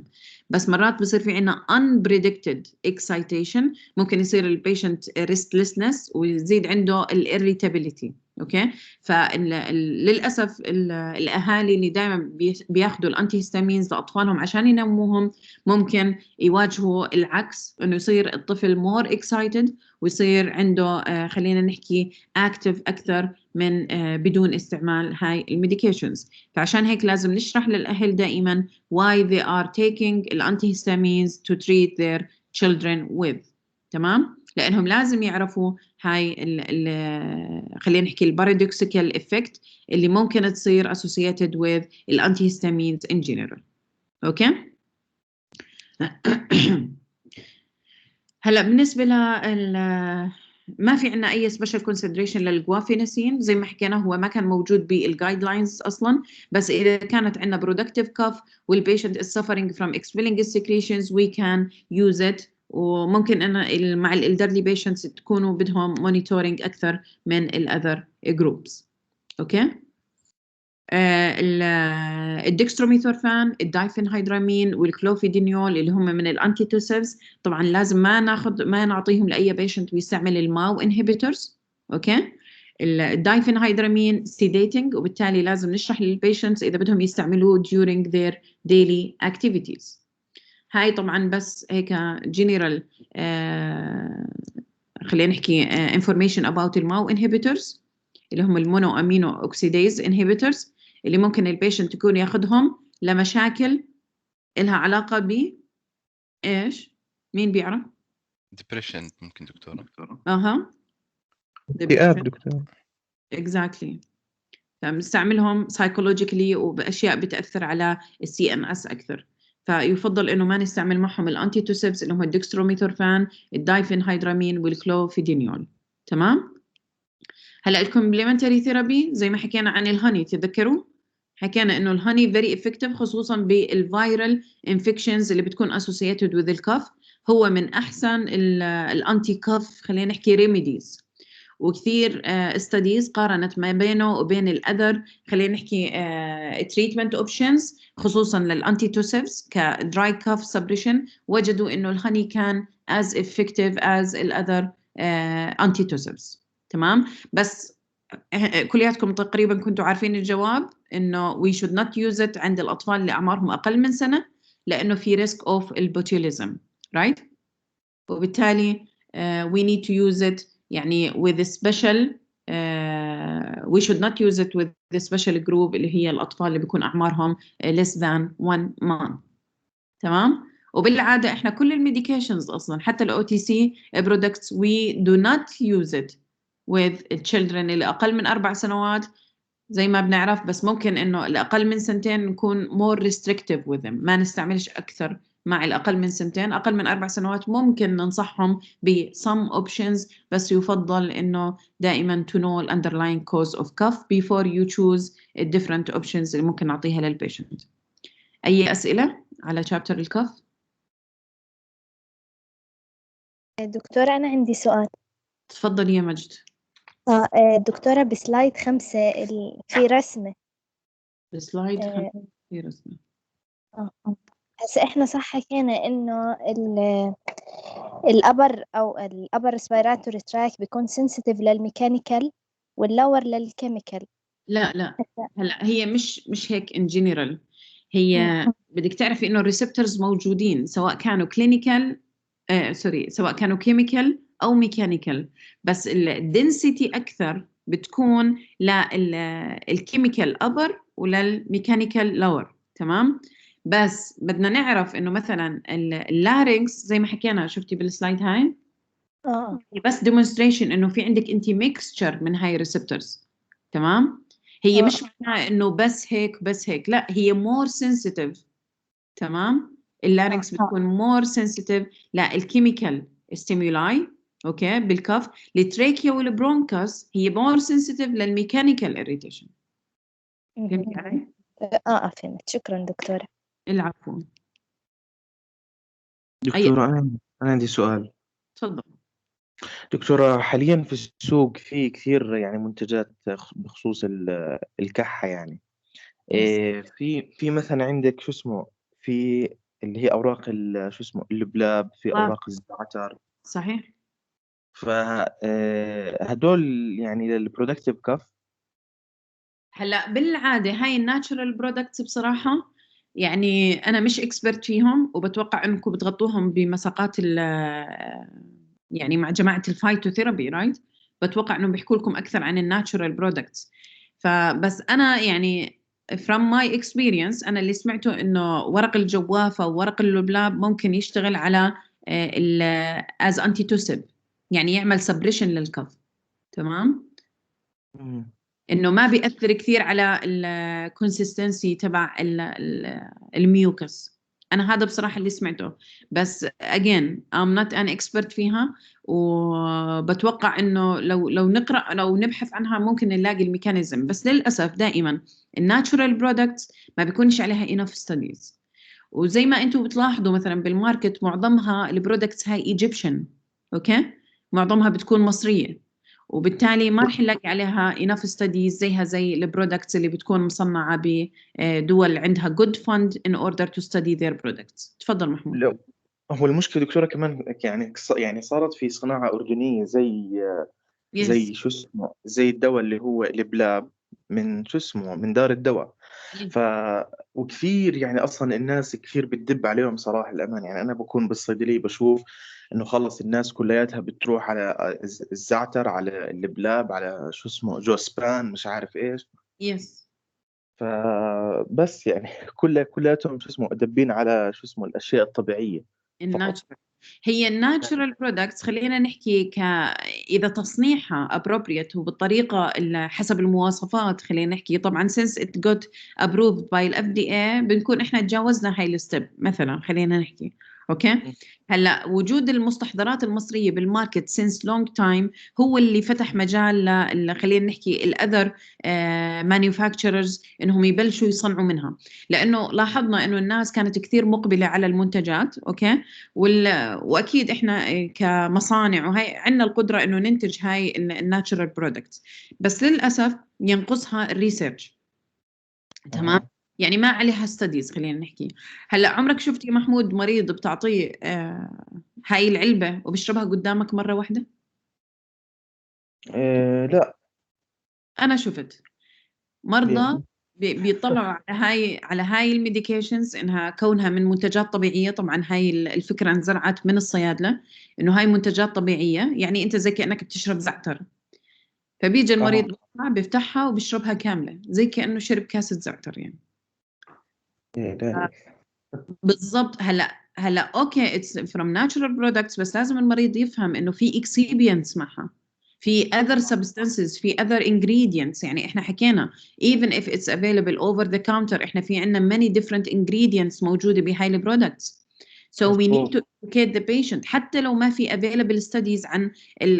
بس مرات بصير في عنا unpredicted excitation. ممكن يصير البيشنت restlessness ويزيد عنده irritability. اوكي. فللاسف الاهالي اللي دائما بياخذوا الانتيهستامينز لاطفالهم عشان ينموهم ممكن يواجهوا العكس، انه يصير الطفل more excited ويصير عنده خلينا نحكي active اكثر من بدون استعمال هاي الميديكيشنز. فعشان هيك لازم نشرح للاهل دائما why they are taking الانتيهستامينز to treat their children with. تمام. لانهم لازم يعرفوا هاي خلينا نحكي البارادوكسيكال افكت اللي ممكن تصير associated with الانتيهستامينز in general. اوكي. هلا بالنسبه ما في عندنا اي سبيشال كونسيدريشن للجوافينسين. زي ما حكينا هو ما كان موجود بالجايد لاينز اصلا، بس اذا كانت عندنا productive cough والبيشنت is suffering from expelling secretions we can use it. وممكن أن مع الإلدرلي بيشنتس تكونوا بدهم مونيتورينج أكثر من الأذر جروبس. أوكي. الدكستروميثورفان، الدايفينهيدرامين والكلوفيدينيول اللي هم من الأنتيتوسيفز طبعا لازم ما نعطيهم لأي بيشنت ويستعمل الماو انهبيتورز. أوكي. الدايفينهيدرامين سيديتنج وبالتالي لازم نشرح للبيشنتس إذا بدهم يستعملوه during their daily activities. هاي طبعا بس هيك general خلينا نحكي information about الماو inhibitors اللي هم المونو امينو اوكسيديز inhibitors اللي ممكن البيشنت يكون ياخذهم لمشاكل لها علاقة ب ايش؟ مين بيعرف؟ depression ممكن دكتورة. اكتئاب دكتور. exactly. فبنستعملهم psychologically وبأشياء بتأثر على CNS أكثر. فيفضل انه ما نستعمل معهم الانتيتوسيبس اللي هم الدكستروميثورفان، الدايفينهيدرامين والكلوفيدينيول. تمام. هلا الكومبليمنتري ثيرابي زي ما حكينا عن الهاني، تذكروا حكينا انه الهاني فيري افكتيف خصوصا بالفيرال انفكشنز اللي بتكون اسوسييتد وذ الكف. هو من احسن الانتي كف خلينا نحكي ريميديز، وكثير استديز قارنت ما بينه وبين الاذر خلينا نحكي تريتمنت اوبشنز خصوصا للانتيتوسيفز كدراي كاف سبريشن، وجدوا انه الهاني كان as effective as الاذر انتيتوسيفز. تمام. بس كلياتكم تقريبا كنتوا عارفين الجواب انه we should not use it عند الاطفال اللي اعمارهم اقل من سنه لانه في risk of البوتيوليزم right. وبالتالي we need to use it يعني with a special we should not use it with the special group اللي هي الأطفال اللي بيكون أعمارهم less than 1 month. تمام. وبالعادة إحنا كل الميديكيشنز أصلاً حتى ال OTC products we do not use it with children اللي أقل من 4 سنوات زي ما بنعرف، بس ممكن إنه الأقل من 2 سنين نكون more restrictive with them، ما نستعملش أكثر مع الأقل من 2 أقل من 4 سنوات ممكن ننصحهم ب some options، بس يفضل إنه دائما to know the underlying cause of cough before you choose the different options اللي ممكن نعطيها للبيشنت. أي أسئلة على chapter الكف؟ دكتورة أنا عندي سؤال. تفضلي يا مجد. دكتورة بسلايد 5 في رسمة. بسلايد 5 في رسمة. هسه إحنا صح حكينا إنه الأبر أو الأبر ريسبيراتوري تراك بيكون سنسيتيف للميكانيكال واللور للكيميكال. لا هلا هي مش هيك in general. هي بدك تعرفي إنه الريسبتورز موجودين سواء كانوا كلينيكال سواء كانوا كيميكال أو ميكانيكال، بس الدنسيتي أكثر بتكون للكيميكال أبر وللميكانيكال لور. تمام؟ بس بدنا نعرف إنه مثلا اللارينكس زي ما حكينا، شفتي بالسلايد هاي بس demonstration إنه في عندك أنت mixture من هاي الريسبتورز. تمام؟ هي مش معناها إنه بس هيك، لا هي more sensitive. تمام؟ اللارينكس بتكون more sensitive للكيميكال ستيمولاي اوكي بالكف. التراكيا والبرونكاس هي more sensitive للميكانيكال irritation. فهمتي علي؟ فهمت. شكرا دكتورة. العفو. دكتورة أنا عندي سؤال. تفضل. دكتورة حاليا في السوق في كثير يعني منتجات بخصوص الكحة يعني في مثلا عندك شو اسمه، في اللي هي أوراق شو اسمه اللبلاب، في أوراق الزعتر. صحيح. هدول يعني للبرودكتيف كف. هلا بالعاده هاي الناتشرال برودكتس بصراحه يعني انا مش اكسبرت فيهم، وبتوقع انكم بتغطوهم بمساقات يعني مع جماعه الفايتوثيرابي رايت. بتوقع انهم بيحكوا لكم اكثر عن الناتشرال برودكتس. فبس انا يعني from my experience انا اللي سمعته انه ورق الجوافه وورق اللبلاب ممكن يشتغل على as antitussive، يعني يعمل سبريشن للكف. تمام؟ انه ما بيأثر كثير على الكونسيستنسي تبع الميوكس. انا هذا بصراحه اللي سمعته، بس again I'm not an expert فيها، وبتوقع انه لو نقرا لو نبحث عنها ممكن نلاقي الميكانيزم. بس للاسف دائما الناتشورال برودكتس ما بيكونش عليها enough studies، وزي ما انتم بتلاحظوا مثلا بالماركت معظمها البرودكتس هاي ايجيبشن اوكي، معظمها بتكون مصريه، وبالتالي ما رح نلاقي عليها enough studies زي البرودكتس اللي بتكون مصنعة بدول عندها good fund in order to study their products. تفضل محمود. لا هو المشكلة دكتورة كمان يعني صارت في صناعة أردنية زي شو اسمه، زي الدواء اللي هو البلاب من شو اسمه من دار الدواء. وكثير يعني أصلا الناس كثير بتدب عليهم صراحة الأمان. يعني أنا بكون بالصيدلية بشوف إنه خلص الناس كلياتها بتروح على الزعتر، على البلاب، على شو اسمه جوسبان، مش عارف إيش. فبس يعني كلياتهم شو اسمه دبين على شو اسمه الأشياء الطبيعية. هي الناتشرال برودكتس خلينا نحكي إذا تصنيعها appropriate وبالطريقة حسب المواصفات، خلينا نحكي طبعا since it got approved by ال FDA بنكون إحنا تجاوزنا هاي الستيب مثلا، خلينا نحكي أوكي. هلا وجود المستحضرات المصرية بالماركت since long time هو اللي فتح مجال خلينا نحكي الأذر manufacturers إنهم يبلشوا يصنعوا منها، لأنه لاحظنا إنه الناس كانت كثير مقبلة على المنتجات أوكي، واكيد احنا كمصانع وهي عندنا القدره انه ننتج هاي الناتشرال برودكتس، بس للاسف ينقصها الريسيرش. تمام؟ يعني ما عليها ستديز خلينا نحكي. هلا عمرك شفت يا محمود مريض بتعطيه هاي العلبه وبيشربها قدامك مره واحده؟ لا انا شفت مرضى بيطلعوا على هاي الميديكيشنز انها كونها من منتجات طبيعيه. طبعا هاي الفكره انزرعت من الصيادله انه هاي منتجات طبيعيه، يعني انت زي كانك بتشرب زعتر، فبيجي المريض بيفتحها وبيشربها كامله زي كانه شرب كاسه زعتر يعني. بالضبط. هلا اوكي اتس فروم ناتشورال برودكتس، بس لازم المريض يفهم انه في اكسيبينتس معها، في other substances، في other ingredients. يعني احنا حكينا even if it's available over the counter احنا في عنا many different ingredients موجودة بهاي البرودكتس. So we need مظبوط. to educate the patient حتى لو ما في available studies عن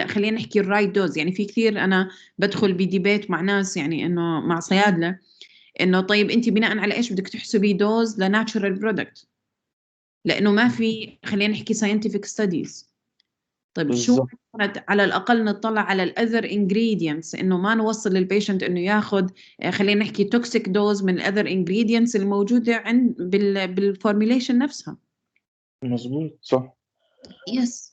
خلينا نحكي الرايت دوز. يعني في كثير أنا بدخل بديبيت مع ناس يعني إنه مع صيادلة إنه طيب أنت بناء على إيش بدك تحسبي دوز لناتشورال برودكت، لأنه ما في خلينا نحكي scientific studies. طيب شو بالضبط. كانت على الأقل نطلع على الأذر ingredients، إنه ما نوصل للبيشنت إنه ياخد خلينا نحكي toxic dose من الأذر ingredients الموجودة عند بالفورميليشن نفسها. مظبوط صح. Yes.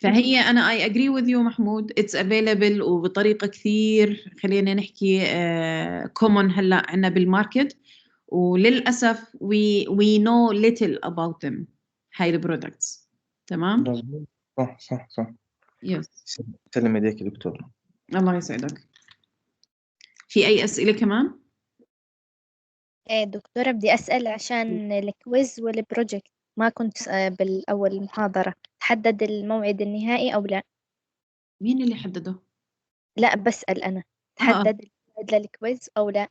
فهي أنا I agree with you محمود، it's available وبطريقة كثير خلينا نحكي common هلا عنا بالماركت، وللأسف we know little about them هاي البرودكتس. تمام؟ مظبوط صح صح صح. Yes. سلم ايديك يا دكتور. الله يسعدك. في أي أسئلة كمان؟ دكتورة بدي أسأل عشان الكويز والبروجكت ما كنت بالأول المحاضرة، تحدد الموعد النهائي أو لا؟ مين اللي حدده؟ لا بسأل أنا، تحدد الموعد للكويز أو لا؟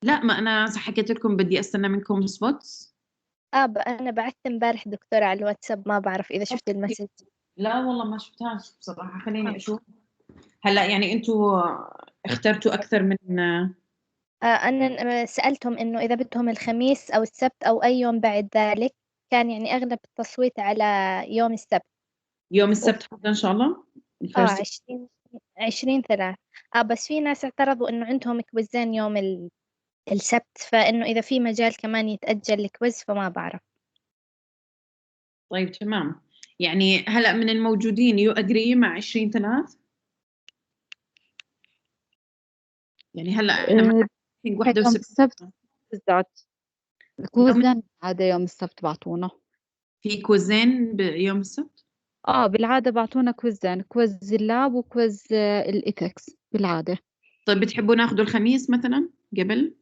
لا، ما أنا حكيت لكم بدي أستنى منكم سبوتس. أنا بعثت امبارح دكتورة على الواتساب، ما بعرف إذا شفت المسج. لا والله ما شفتهاش بصراحة، خليني أشوف. هلا يعني أنتوا اخترتوا أكثر من أنا سألتهم إنه إذا بدهم الخميس أو السبت أو أي يوم بعد ذلك، كان يعني أغلب التصويت على يوم السبت. يوم السبت حتى إن شاء الله. 20/3. بس في ناس اعترضوا إنه عندهم كويزين يوم السبت، فإنه إذا في مجال كمان يتأجل الكويز فما بعرف. طيب تمام. يعني هلا من الموجودين يو أجري مع 20/3. يعني هلا احنا يوم 71 السبت بالذات الكويزين هذا يوم السبت بعطونا. في كويزين بيوم السبت. بالعادة بعطونا كويزين، كويز اللاب وكويز الإيثكس بالعادة. طيب بتحبوا ناخذوا الخميس مثلا قبل؟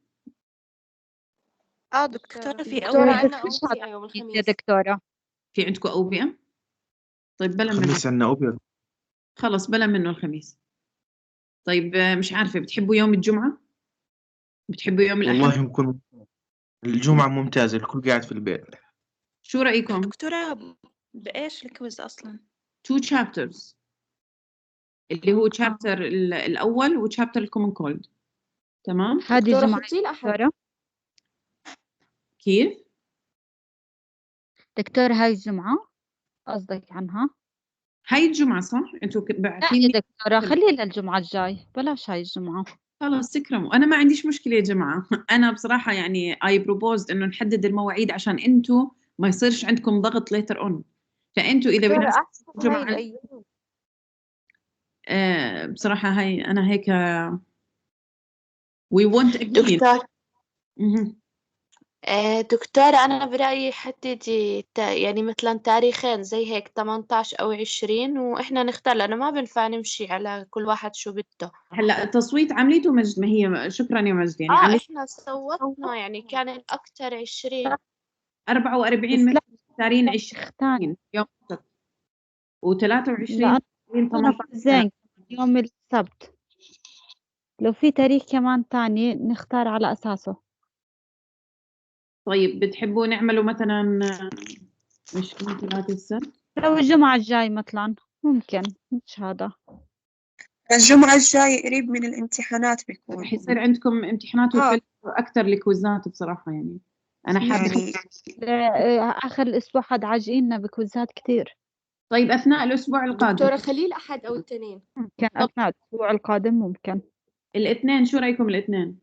دكتورة في دكتورة أوبئة بس مش أوبئة يوم يا الخميس. دكتورة. في عندكم أوبئة؟ طيب بلا منه. خميس عنا أبيض. خلص بلا منه الخميس. طيب مش عارفة بتحبوا يوم الجمعة؟ بتحبوا يوم الأحد؟ والله يكون الجمعة ممتازة، الكل قاعد في البيت. شو رأيكم؟ دكتورة بإيش الكويز أصلا؟ 2 chapters، اللي هو chapter الأول و chapter الكومن كولد. تمام؟ هذه دكتورة الجمعة خطي الأحد. دكتورة. كيف؟ دكتورة هاي الجمعة قصدك عنها؟ هاي الجمعة صح؟ انتوا لا باعتين يا لي. دكتورة خليها للجمعة الجاي، بلاش هاي الجمعة. خلاص تكرموا، أنا ما عنديش مشكلة يا جماعة. أنا بصراحة يعني I proposed إنه نحدد المواعيد عشان أنتوا ما يصيرش عندكم ضغط later on. فأنتوا إذا دكتورة بنفسكم أحسن هاي الجمعة الأيام. بصراحة هاي أنا هيك we want again. دكتور مهم. دكتورة أنا برأيي حددي يعني مثلا تاريخين زي هيك 18 أو 20 وإحنا نختار، لأنه ما بنفع نمشي على كل واحد شو بده. هلا التصويت عمليته مجد، ما هي شكرا يا مجد، يعني عملت إحنا صوتنا يعني كان الأكثر 20. 44 بس لا مختارين اختار 20 يوم السبت، و23 لأن مختارين أنا 18. كويزين يوم السبت، لو في تاريخ كمان تاني نختار على أساسه. طيب بتحبوا نعمله مثلا 20 3 السبت؟ لو الجمعة الجاي مثلا ممكن، مش هذا. الجمعة الجاي قريب من الامتحانات بيكون. رح يصير عندكم امتحانات وفل أكثر الكويزات بصراحة، يعني أنا حابة يعني آخر الأسبوع حد عاجقيننا بكويزات كتير. طيب أثناء الأسبوع القادم دكتورة خليه الأحد أو الاثنين. ممكن أثناء الأسبوع القادم ممكن، الاثنين. شو رأيكم الاثنين؟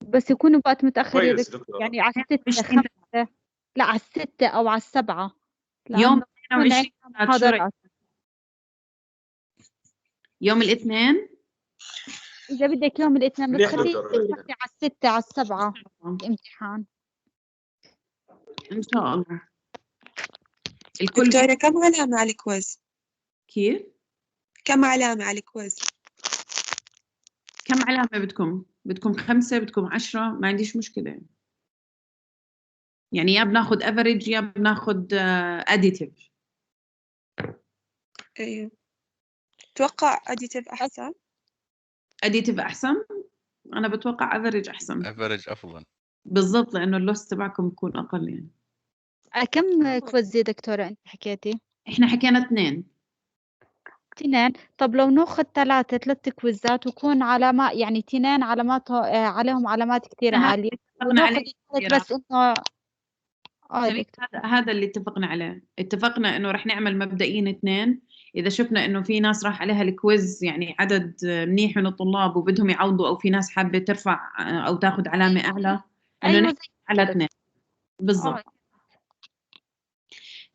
بس يكونوا وقت متأخر يا كويس دكتور، دكتورة. يعني على 6 20 5، لا على 6 أو على 7، يوم لأنه 22 عندنا شو رأيك؟ محاضرات. يوم الاثنين إذا بدك يوم الاثنين بس منيح خليه دكتورة. على 6 على 7 امتحان. إن شاء الله. الكل دكتورة كم علامة على الكويز؟ كيف؟ كم علامة على الكويز؟ كم علامة بدكم؟ بدكم 5 بدكم 10؟ ما عنديش مشكلة. يعني يا بناخد افريج يا بناخد اديتيف. أيوه أتوقع أديتيف أحسن. اديتيف احسن. انا بتوقع افريج احسن. افريج افضل. بالضبط، لانه اللوس تبعكم يكون اقل يعني. كم كويز يا دكتورة أنت حكيتي؟ احنا حكينا 2. 2. طب لو ناخذ 3 كويزات ويكون علامات، يعني 2 علامات عليهم علامات كتير هذا عالية، اتفقنا وناخذ عليه الثالث بس إنه سمير، دكتور. هذا اللي اتفقنا عليه. اتفقنا انه رح نعمل مبدئيا 2. اذا شفنا انه في ناس راح عليها الكويز يعني عدد منيح من الطلاب وبدهم يعوضوا، او في ناس حابه ترفع او تاخذ علامه اعلى، انه أيوة نحكي زي على كده. 2 بالضبط. آه.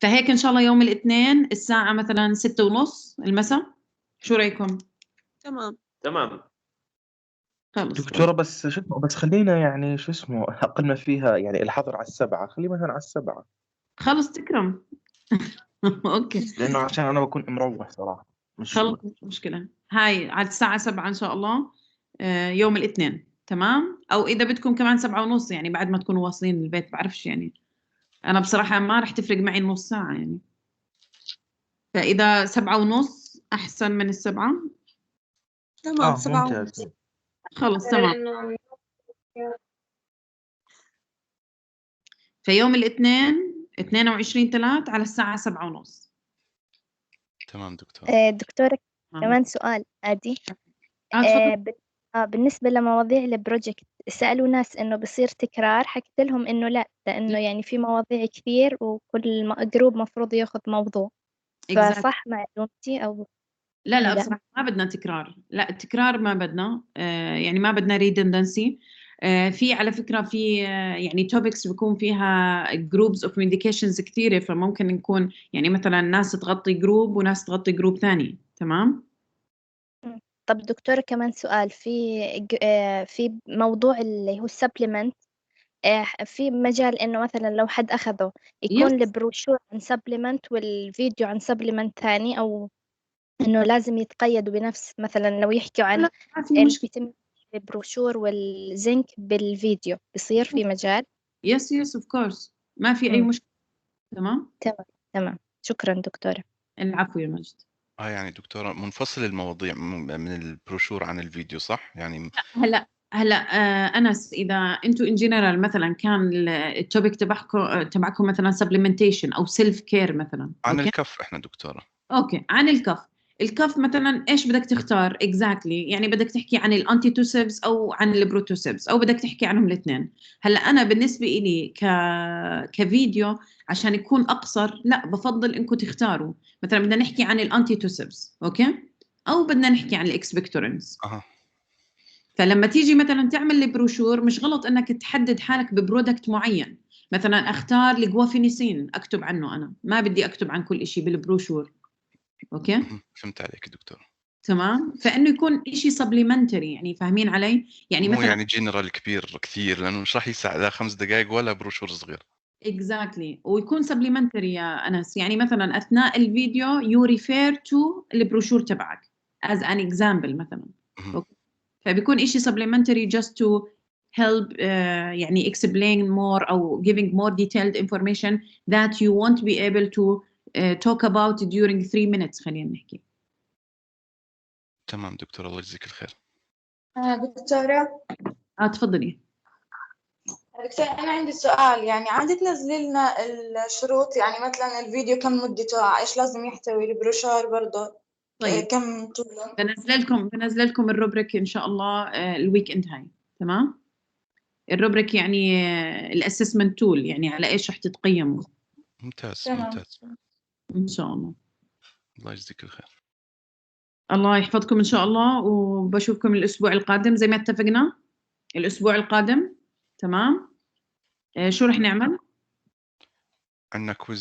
فهيك ان شاء الله يوم الاثنين الساعه مثلا 6:30 المساء. شو رايكم؟ تمام. خلص دكتورة بس بس خلينا يعني شو اسمه أقل ما فيها يعني الحظر على 7، خليه مثلا على 7 خلص تكرم. اوكي لأنه عشان أنا بكون مروح صراحة مش خلص مش مشكله. هاي على الساعه 7 ان شاء الله يوم الاثنين. تمام، او اذا بدكم كمان 7:30 يعني بعد ما تكونوا واصلين البيت، بعرفش يعني. انا بصراحه ما رح تفرق معي النص ساعه يعني. فاذا 7:30 احسن من 7. تمام 7 ممتاز. ونص. خلص تمام. لأنه فيوم الاثنين 22/3 على الساعه 7:30. تمام دكتور. دكتورة كمان سؤال عادي. تفضل. بالنسبة لمواضيع البروجكت سألوا ناس إنه بصير تكرار، حكيت لهم إنه لا، لأنه يعني في مواضيع كثير وكل جروب مفروض ياخذ موضوع. فصح معلومتي أو لا لا؟ بصراحة ما بدنا تكرار. لا التكرار ما بدنا، يعني ما بدنا redundancy. في على فكرة في يعني topics بيكون فيها groups of medications كثيرة، فممكن نكون يعني مثلا ناس تغطي جروب وناس تغطي جروب ثاني. تمام. طب دكتورة كمان سؤال في موضوع اللي هو السبلمنت، في مجال إنه مثلا لو حد أخذه يكون يس البروشور عن سبلمنت والفيديو عن سبلمنت ثاني، أو إنه لازم يتقيدوا بنفس، مثلا لو يحكوا عن لا ما في مشكلة. الفيتامين البروشور والزنك بالفيديو بيصير في مجال؟ يس اوف كورس ما في أي مم. مشكلة. تمام. تمام شكرا دكتورة. العفو يا مجد. يعني دكتورة منفصل المواضيع من البروشور عن الفيديو صح؟ يعني هلا انس، اذا انتم ان جنرال مثلا كان التوبيك تبعكم مثلا سبلمنتيشن او سيلف كير مثلا، عن اوكي الكف احنا دكتورة. اوكي عن الكف مثلا ايش بدك تختار اكزاكتلي؟ يعني بدك تحكي عن الانتيتوسيفز او عن البروتوسيفز او بدك تحكي عنهم الاثنين؟ هلا انا بالنسبه لي كفيديو عشان يكون اقصر، لا بفضل انكم تختاروا مثلا بدنا نحكي عن الانتيتوسيفز اوكي، او بدنا نحكي عن الاكسبكتورنز. فلما تيجي مثلا تعمل البروشور مش غلط انك تحدد حالك ببرودكت معين. مثلا اختار الجوافينيسين اكتب عنه، انا ما بدي اكتب عن كل شيء بالبروشور. اوكي فهمت عليك دكتور. تمام. فانه يكون شيء سبليمنتري، يعني فاهمين علي؟ يعني مو مثلا يعني جنرال كبير كثير، لانه مش راح يسع لا 5 دقائق ولا بروشور صغير. اكزاكتلي ويكون سبليمنتري يا انس. يعني مثلا اثناء الفيديو يو ريفير تو البروشور تبعك as an example مثلا. أوكي. فبيكون شيء supplementary just to help يعني explain more أو giving more detailed information that you won't be able to talk about during 3 minutes خلينا نحكي. تمام دكتور، الله يجزيك الخير. دكتورة تفضلي. دكتورة أنا عندي سؤال، يعني عادي تنزلي لنا الشروط، يعني مثلا الفيديو كم مدته، إيش لازم يحتوي، البروشور برضه طيب كم طوله؟ بنزل لكم الروبريك إن شاء الله الويك إند هاي. تمام. الروبريك يعني الاسسمنت تول، يعني على ايش رح تتقيموا. ممتاز ممتاز ان شاء الله. الله يجزيك الخير. الله يحفظكم ان شاء الله، وبشوفكم الاسبوع القادم زي ما اتفقنا. الاسبوع القادم تمام. شو رح نعمل؟ عندنا كويز